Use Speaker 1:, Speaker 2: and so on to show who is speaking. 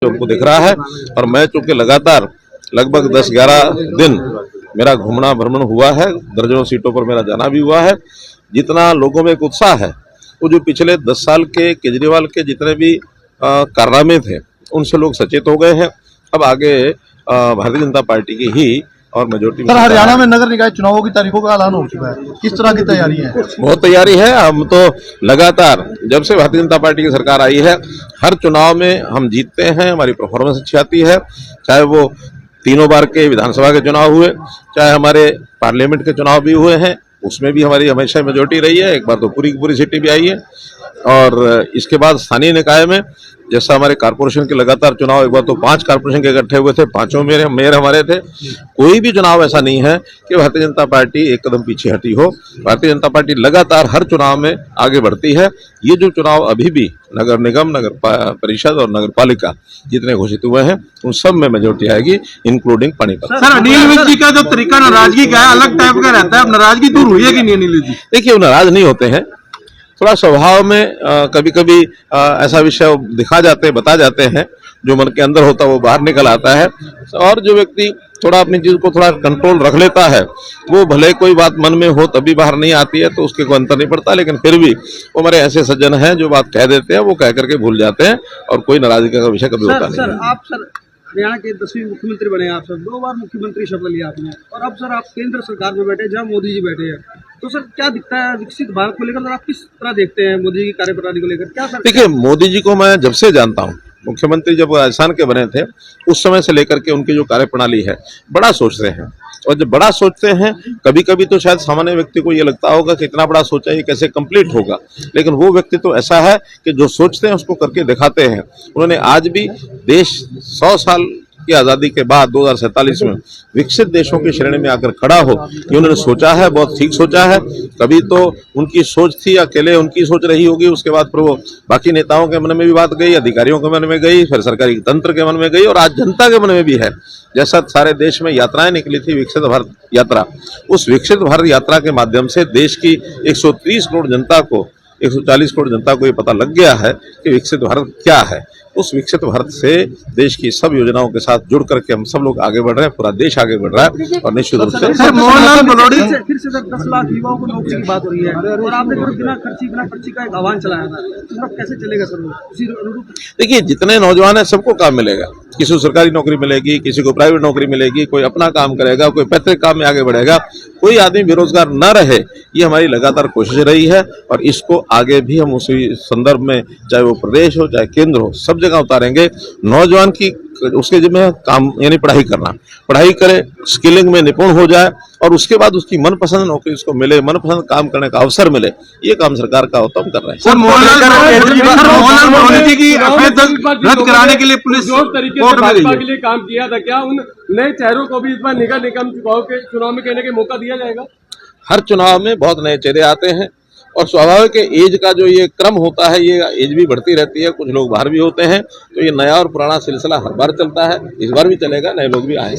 Speaker 1: हमको दिख रहा है। और मैं चूंकि लगातार लगभग 10-11 दिन मेरा घूमना भ्रमण हुआ है, दर्जनों सीटों पर मेरा जाना भी हुआ है। जितना लोगों में एक उत्साह है, वो जो पिछले 10 साल के केजरीवाल के जितने भी कारनामे थे उनसे लोग सचेत हो गए हैं। अब आगे भारतीय जनता पार्टी की ही और मेजोरिटी।
Speaker 2: सर, हरियाणा में नगर निकाय चुनावों की तारीखों का ऐलान हो चुका है, किस तरह की तैयारी है?
Speaker 1: बहुत तैयारी है। हम तो लगातार जब से भारतीय जनता पार्टी की सरकार आई है, हर चुनाव में हम जीतते हैं, हमारी परफॉर्मेंस अच्छी आती है। चाहे वो 3 बार के विधानसभा के चुनाव हुए, चाहे हमारे पार्लियामेंट के चुनाव भी हुए हैं, उसमें भी हमारी हमेशा मेजोरिटी रही है। एक बार तो पूरी की पूरी सीटें भी आई है। और इसके बाद स्थानीय निकाय में जैसा हमारे कारपोरेशन के लगातार चुनाव, एक बार तो 5 कारपोरेशन के इकट्ठे हुए थे, 5 मेयर हमारे थे। कोई भी चुनाव ऐसा नहीं है कि भारतीय जनता पार्टी एक कदम पीछे हटी हो। भारतीय जनता पार्टी लगातार हर चुनाव में आगे बढ़ती है। ये जो चुनाव अभी भी नगर निगम, नगर परिषद और नगर पालिका जितने घोषित हुए हैं, उन सब में मेजोरिटी आएगी, इंक्लूडिंग पानीपत।
Speaker 2: सर, अनिल विज जी का जो तरीका नाराजगी का है, अलग टाइप का रहता है, अब नाराजगी दूर हुई है कि नहीं अनिल जी?
Speaker 1: देखिए, वो नाराज नहीं होते हैं, थोड़ा स्वभाव में कभी कभी ऐसा विषय दिखा जाते हैं, बता जाते हैं, जो मन के अंदर होता है वो बाहर निकल आता है। और जो व्यक्ति थोड़ा अपनी चीज को थोड़ा कंट्रोल रख लेता है, वो भले कोई बात मन में हो तभी बाहर नहीं आती है, तो उसके कोई अंतर नहीं पड़ता। लेकिन फिर भी वो हमारे ऐसे सज्जन हैं जो बात कह देते हैं, वो कह करके भूल जाते हैं, और कोई नाराजगी का विषय कभी होता नहीं है।
Speaker 3: आप सर हरियाणा के 10वें मुख्यमंत्री बने, आप सर 2 बार मुख्यमंत्री शपथ लिया आपने, और अब सर आप केंद्र सरकार में बैठे जहाँ मोदी जी बैठे हैं, तो सर क्या दिखता है विकसित भारत को लेकर? आप किस तरह देखते हैं मोदी जी की कार्यप्रणाली को लेकर? क्या सर?
Speaker 1: देखिए, मोदी जी को मैं जब से जानता हूँ, मुख्यमंत्री जब राजस्थान के बने थे उस समय से लेकर के उनकी जो कार्यप्रणाली है, बड़ा सोचते हैं। और जब बड़ा सोचते हैं, कभी कभी तो शायद सामान्य व्यक्ति को ये लगता होगा कि इतना बड़ा सोचा ये कैसे कंप्लीट होगा, लेकिन वो व्यक्ति तो ऐसा है कि जो सोचते हैं उसको करके दिखाते हैं। उन्होंने आज भी देश 100 साल की आज़ादी के बाद 2047 में विकसित देशों की श्रेणी में आकर खड़ा हो, ये उन्होंने सोचा है, बहुत ठीक सोचा है। कभी तो उनकी सोच थी, अकेले उनकी सोच रही होगी, उसके बाद फिर वो बाकी नेताओं के मन में भी बात गई, अधिकारियों के मन में गई, फिर सरकारी तंत्र के मन में गई, और आज जनता के मन में भी है। जैसा सारे देश में यात्राएं निकली थी, विकसित भारत यात्रा, उस विकसित भारत यात्रा के माध्यम से देश की 130 करोड़ जनता को, 140 करोड़ जनता को ये पता लग गया है कि विकसित भारत क्या है। उस विकसित भारत से देश की सब योजनाओं के साथ जुड़ करके हम सब लोग आगे बढ़ रहे हैं, पूरा देश आगे बढ़ रहा है। और निश्चित रूप से
Speaker 2: मोहनलाल बलोड़ी
Speaker 3: फिर से 10 लाख युवाओं को नौकरी की बात हो रही है, और आपने बिना पर्ची का एक आह्वान चलाया था, तो सर कैसे चलेगा सर वो उसी अनुरूप?
Speaker 1: देखिए, जितने नौजवान हैं सबको काम मिलेगा। किसी को सरकारी नौकरी मिलेगी, किसी को प्राइवेट नौकरी मिलेगी, कोई अपना काम करेगा, कोई पैतृक काम में आगे बढ़ेगा, कोई आदमी बेरोजगार न रहे, ये हमारी लगातार कोशिश रही है। और इसको आगे भी हम उसी संदर्भ में, चाहे वो प्रदेश हो चाहे केंद्र हो, सब जगह उतारेंगे। नौजवान की उसके जिम्मे काम यानी पढ़ाई करना, पढ़ाई करे, स्किलिंग में निपुण हो जाए, और उसके बाद उसकी मनपसंद नौकरी उसको मिले, मनपसंद काम करने का अवसर मिले। ये काम सरकार का होता हम कर रहे हैं।
Speaker 2: सर, मोहनलाल बलोड़ी जी की रद्द कराने के लिए पुलिस कोर्ट में गई है।
Speaker 4: के लिए काम किया था, क्या उन नए चेहरों को भी इस बार निगम निगम चुनाव में कहने के मौका दिया जाएगा?
Speaker 1: हर चुनाव में बहुत नए चेहरे आते हैं, और स्वाभाविक एज का जो ये क्रम होता है, ये एज भी बढ़ती रहती है, कुछ लोग बाहर भी होते हैं, तो ये नया और पुराना सिलसिला हर बार चलता है, इस बार भी चलेगा, नए लोग भी आएंगे।